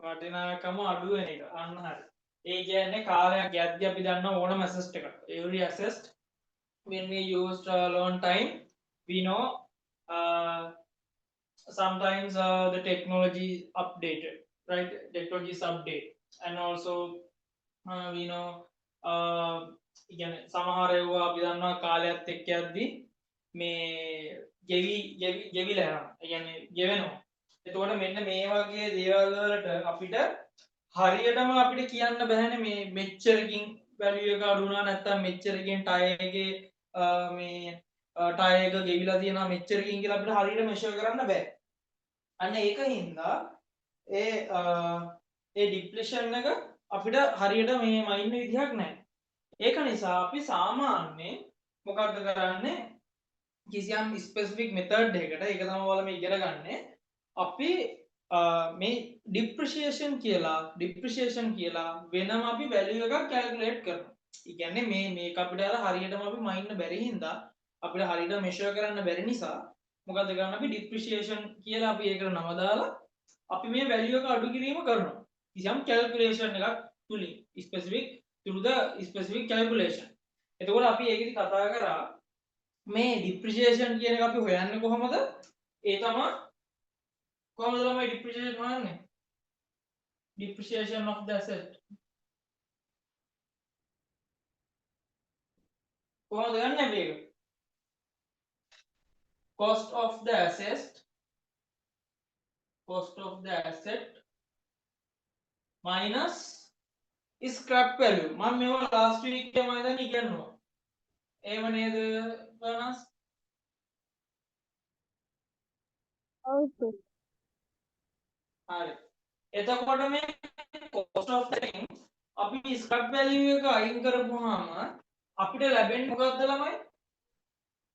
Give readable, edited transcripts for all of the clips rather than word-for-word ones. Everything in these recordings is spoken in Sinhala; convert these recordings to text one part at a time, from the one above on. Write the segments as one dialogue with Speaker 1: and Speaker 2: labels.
Speaker 1: වටිනාකම අඩු වෙන එක. අන්න හරි. ඒ කියන්නේ කාලයක් යද්දී අපි දන්නා ඕනම assessed එකක්. Every assessed when we used a long time we know sometimes the technology is updated, right? Technology is update, and also we know කියන්නේ සමහර ඒවා අපි දන්නවා කාලයත් එක්ක යද්දී මේ ගෙවිලා යනවා. ඒ කියන්නේ ගෙවෙනවා. එතකොට මෙන්න මේ වගේ දේවල් වලට අපිට හරියටම අපිට කියන්න බෑනේ මේ මෙච්චරකින් වැලියු එක අඩු වුණා නැත්නම් මෙච්චරකින් ටයර් එකේ මේ ටයර් එක ගෙවිලා තියෙනවා මෙච්චරකින් කියලා අපිට හරියට මෙෂර් කරන්න බෑ. අන්න ඒකින්ද ඒ ඩිප්ලිෂන් එක අපිට හරියට මේ මයින්ඩ් විදිහක් නැහැ. ඒක නිසා අපි සාමාන්‍යයෙන් මොකක්ද කරන්නේ කිසියම් ස්පෙસિෆික් මෙතඩ් එකකට ඒක තමයි ඔයාලා මේ ඉගෙන ගන්න අපි මේ ඩිප්‍රීසියේෂන් කියලා වෙනම අපි වැලියු එකක් කැල්කියුලේට් කරනවා. ඒ කියන්නේ මේක අපිට අර හරියටම අපි මයින්ඩ් බැරි හින්දා අපිට හරියට මෙෂර් කරන්න බැරි නිසා මොකද්ද කරන්නේ අපි ඩිප්‍රීසියේෂන් කියලා අපි ඒකට නම දාලා අපි මේ වැලියු එක අඩු කිරීම කරනවා. කිසියම් කැල්කියුලේෂන් එකක් තුලින් specific through the specific calculation. එතකොට අපි ඒකෙදි කතා කරා මේ depreciation කියන එක අපි හොයන්නේ කොහොමද? ඒ තමයි කොහොමද ළමයි depreciation හොයන්නේ? Depreciation of the asset. කොහොමද ගන්න මේක? Cost of the asset minus scrap value. මම මේවා last week එකේ මම දැන් ඉගෙනුවා. එහෙම නේද බනස්?
Speaker 2: ඔව්.
Speaker 1: හරි. එතකොට මේ cost of the thing අපි scrap value එක අයින් කරපුවාම අපිට ලැබෙන්නේ මොකක්ද ළමයි?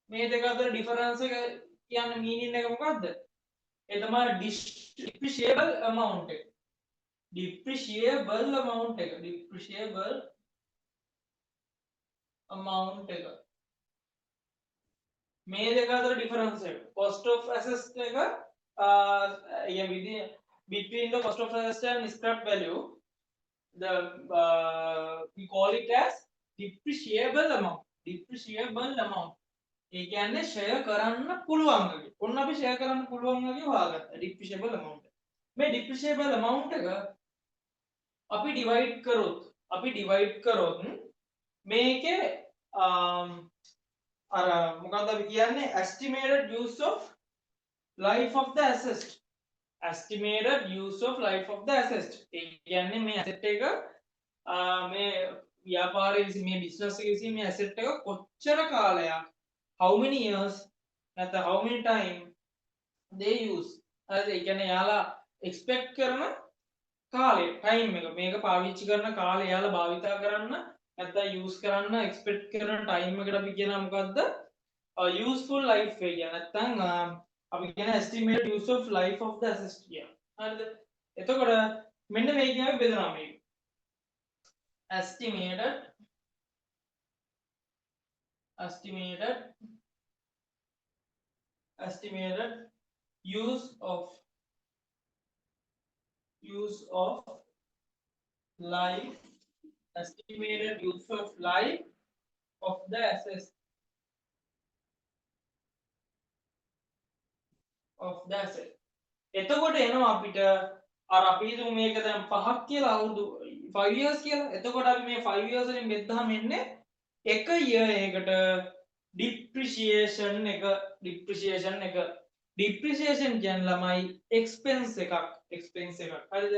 Speaker 1: මේ දෙක අතර difference එක කියන්නේ meaning එක මොකක්ද? ඒ තමයි depreciable amount එක. depreciable amount එක මේ දෙක අතර difference එක cost of assets එක between the cost of assets and scrap value we call it as depreciable amount. ඒ කියන්නේ ෂෙයා කරන්න පුළුවන් වගේ. ඔන්න අපි ෂෙයා කරන්න පුළුවන් වගේ හොයාගත්තා depreciable amount. මේ depreciable amount එක අපි divide කරොත් මේකේ අර මොකක්ද අපි කියන්නේ estimated use of life of the assets. ඒ කියන්නේ මේ asset එක මේ ව්‍යාපාරයේ විසින් මේ business එකේ විසින් මේ asset එක කොච්චර කාලයක් how many years නැත්නම් how many time they use. හරිද? ඒ කියන්නේ යාලා expect කරන කාලය time එක මේක පාවිච්චි කරන කාලය යාලා භාවිතා කරන්න නැත්නම් use කරන්න expect කරන time එකට අපි කියනවා මොකද්ද? useful life එක නැත්නම් අපි කියන estimated use of life of the asset කියන. හරිද? එතකොට මෙන්න මේකෙන් අපි බෙදනවා මේක. estimated use of life of the assets එතකොට එනවා අපිට අර අපි හිතමු මේක දැන් 5ක් කියලා අවුරුදු 5 years කියලා. එතකොට අපි මේ 5 years වලින් බෙද්දාම එන්නේ එක year එකකට depreciation එක. depreciation කියන්නේ ළමයි expense එකක්. හරිද?